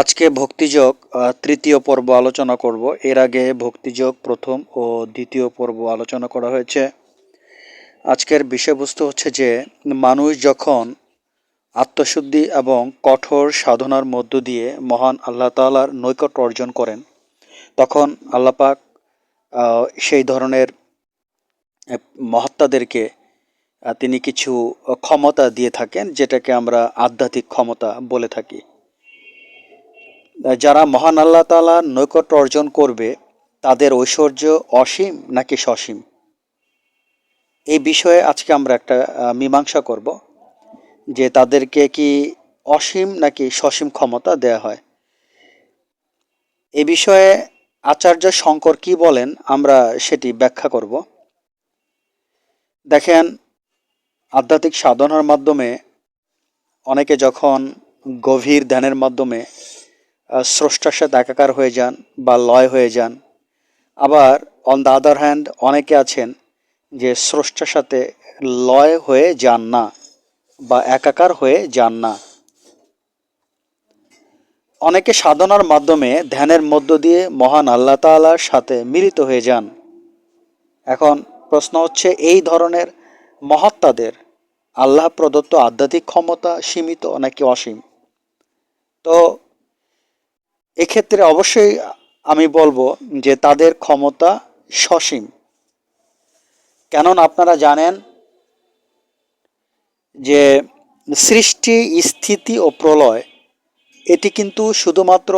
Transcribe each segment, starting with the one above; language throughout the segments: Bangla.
আজকে ভক্তিযোগ তৃতীয় পর্ব আলোচনা করব। এর আগে ভক্তিযোগ প্রথম ও দ্বিতীয় পর্ব আলোচনা করা হয়েছে। আজকের বিষয়বস্তু হচ্ছে যে মানুষ যখন আত্মশুদ্ধি এবং কঠোর সাধনার মধ্য দিয়ে মহান আল্লাহ তাআলার নৈকট্য অর্জন করেন, তখন আল্লাহ পাক সেই ধরনের মহাত্মাদেরকে তিনি কিছু ক্ষমতা দিয়ে থাকেন, যেটাকে আমরা আধ্যাত্মিক ক্ষমতা বলে থাকি। যারা মহান আল্লাহ তাআলার নৈকট্য অর্জন করবে, তাদের ঐশ্বর্য অসীম নাকি সসীম, এই বিষয়ে আজকে আমরা একটা মীমাংসা করব যে তাদেরকে কি অসীম নাকি সসীম ক্ষমতা দেয়া হয়। এ বিষয়ে আচার্য শঙ্কর কি বলেন, আমরা সেটি ব্যাখ্যা করব। দেখেন, আধ্যাত্মিক সাধনার মাধ্যমে অনেকে যখন গভীর ধ্যানের মাধ্যমে স্রষ্টার সাথে একাকার হয়ে যান বা লয় হয়ে যান, আবার অন দ্য আদার হ্যান্ড অনেকে আছেন যে স্রষ্টার সাথে লয় হয়ে যান না বা একাকার হয়ে যান না। অনেকে সাধনার মাধ্যমে ধ্যানের মধ্য দিয়ে মহান আল্লাহ তাআলার সাথে মিলিত হয়ে যান। এখন প্রশ্ন হচ্ছে, এই ধরনের মহাত্মাদের আল্লাহ প্রদত্ত আধ্যাত্মিক ক্ষমতা সীমিত নাকি অসীম? তো এক্ষেত্রে অবশ্যই আমি বলবো যে তাদের ক্ষমতা সসীম। কেননা আপনারা জানেন যে সৃষ্টি, স্থিতি ও প্রলয় এটি কিন্তু শুধুমাত্র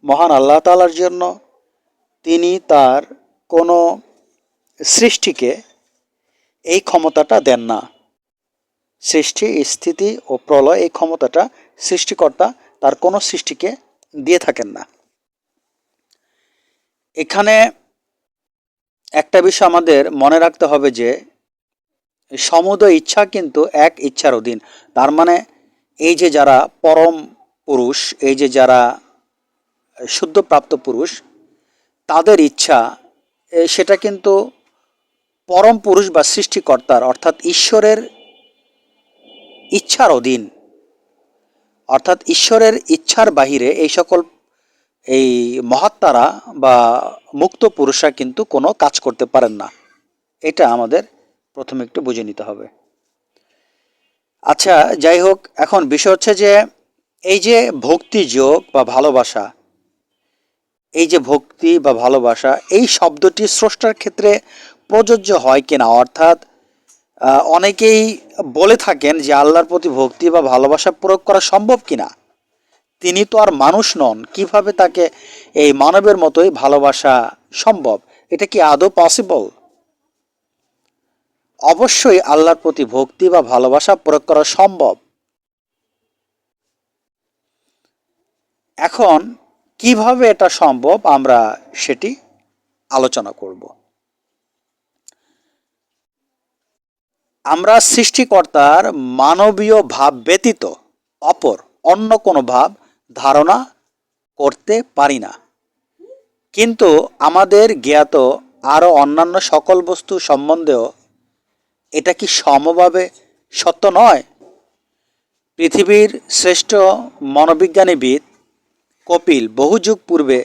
মহান আল্লাহ তাআলার জন্য। তিনি তার কোনো সৃষ্টিকে এই ক্ষমতাটা দেন না। সৃষ্টি, স্থিতি ও প্রলয় এই ক্ষমতাটা সৃষ্টিকর্তা তার কোনো সৃষ্টিকে দিয়ে থাকেন না। এখানে একটা বিষয় আমাদের মনে রাখতে হবে যে সমুদয় ইচ্ছা কিন্তু এক ইচ্ছার অধীন। তার মানে এই যে যারা পরম পুরুষ, এই যে যারা শুদ্ধপ্রাপ্ত পুরুষ, তাদের ইচ্ছা সেটা কিন্তু পরম পুরুষ বা সৃষ্টিকর্তার অর্থাৎ ঈশ্বরের ইচ্ছার অধীন। অর্থাৎ ঈশ্বরের ইচ্ছার বাহিরে এই মহাত্মারা বা মুক্ত পুরুষরা কিন্তু কোনো কাজ করতে পারেন না। এটা আমাদের প্রথমে একটু বুঝে নিতে হবে। আচ্ছা, যাই হোক, এখন বিষয় হচ্ছে যে এই যে ভক্তি যোগ বা ভালোবাসা, এই যে ভক্তি বা ভালোবাসা এই শব্দটি স্রষ্টার ক্ষেত্রে প্রযোজ্য হয় কিনা, অর্থাৎ অনেকেই বলে থাকেন যে আল্লাহর প্রতি ভক্তি বা ভালোবাসা প্রয়োগ করা সম্ভব কিনা। তিনি তো আর মানুষ নন, কিভাবে তাকে এই মানবের মতোই ভালোবাসা সম্ভব? এটা কি আদৌ পসিবল? অবশ্যই আল্লাহর প্রতি ভক্তি বা ভালোবাসা প্রয়োগ করা সম্ভব। এখন কিভাবে এটা সম্ভব, আমরা সেটি আলোচনা করব। আমরা সৃষ্টিকর্তার মানবীয় ভাব ব্যতীত অপর অন্য কোনো ভাব ধারণা করতে পারি না। কিন্তু আমাদের জ্ঞাত আরও অন্যান্য সকল বস্তু সম্বন্ধেও এটা কি সমভাবে সত্য নয়? পৃথিবীর শ্রেষ্ঠ মনোবিজ্ঞানীবিদ কপিল বহু যুগ পূর্বে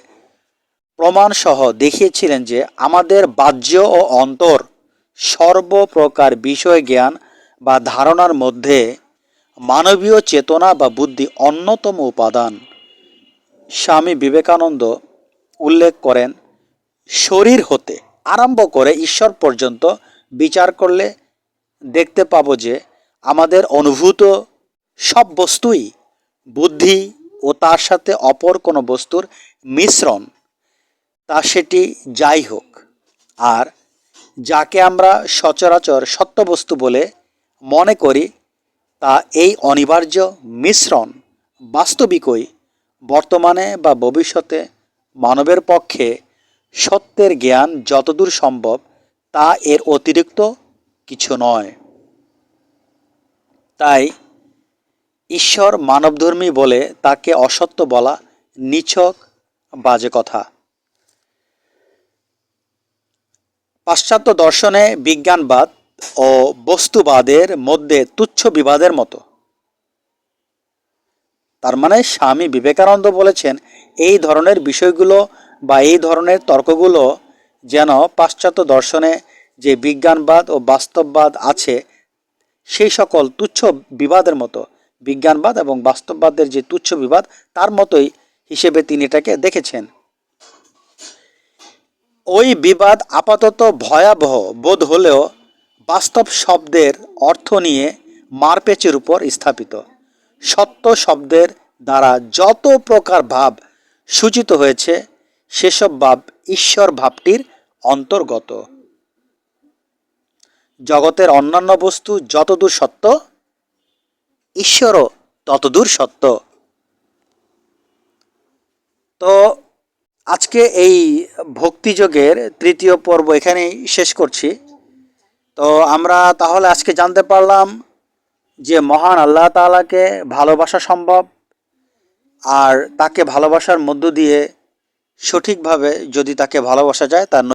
প্রমাণসহ দেখিয়েছিলেন যে আমাদের বাহ্য ও অন্তর সর্বপ্রকার বিষয় জ্ঞান বা ধারণার মধ্যে মানবীয় চেতনা বা বুদ্ধি অন্যতম উপাদান। স্বামী বিবেকানন্দ উল্লেখ করেন, শরীর হতে আরম্ভ করে ঈশ্বর পর্যন্ত বিচার করলে দেখতে পাবো যে আমাদের অনুভূত সব বস্তুই বুদ্ধি ও তার সাথে অপর কোনো বস্তুর মিশ্রণ, তা সেটি যাই হোক। আর যাকে আমরা সচরাচর সত্য বস্তু বলে মনে করি, তা এই অনিবার্য মিশ্রণ বাস্তবিকই বর্তমানে বা ভবিষ্যতে মানবের পক্ষে সত্যের জ্ঞান যতদূর সম্ভব তা এর অতিরিক্ত কিছু নয়। তাই ঈশ্বর মানবধর্মী বলে তাকে অসত্য বলা নিছক বাজে কথা। পাশ্চাত্য দর্শনে বিজ্ঞানবাদ ও বস্তুবাদের মধ্যে তুচ্ছ বিবাদের মতো তার মানে স্বামী বিবেকানন্দ বলেছেন এই ধরনের বিষয়গুলো বা এই ধরনের তর্কগুলো যেন পাশ্চাত্য দর্শনে যে বিজ্ঞানবাদ ও বাস্তববাদ আছে সেই সকল তুচ্ছ বিবাদের মতো, বিজ্ঞানবাদ এবং বাস্তববাদের যে তুচ্ছ বিবাদ তার মতোই হিসেবে তিনি এটাকে দেখেছেন। ওই বিবাদ আপাতত ভয়াবহ বোধ হলেও বাস্তব শব্দের অর্থ নিয়ে মারপেচের উপর স্থাপিত। সত্য শব্দের দ্বারা যত প্রকার ভাব সূচিত হয়েছে সেসব ভাব ঈশ্বর ভাবটির অন্তর্গত। জগতের অন্যান্য বস্তু যতদূর সত্য, ঈশ্বরও ততদূর সত্য। তো আজকে এই ভক্তিযোগের তৃতীয় পর্ব এখানেই শেষ করছি। তো আমরা তাহলে আজকে জানতে পারলাম যে মহান আল্লাহ তাআলাকে ভালোবাসা সম্ভব, আর তাকে ভালোবাসার মধ্য দিয়ে সঠিকভাবে যদি তাকে ভালোবাসা যায় তার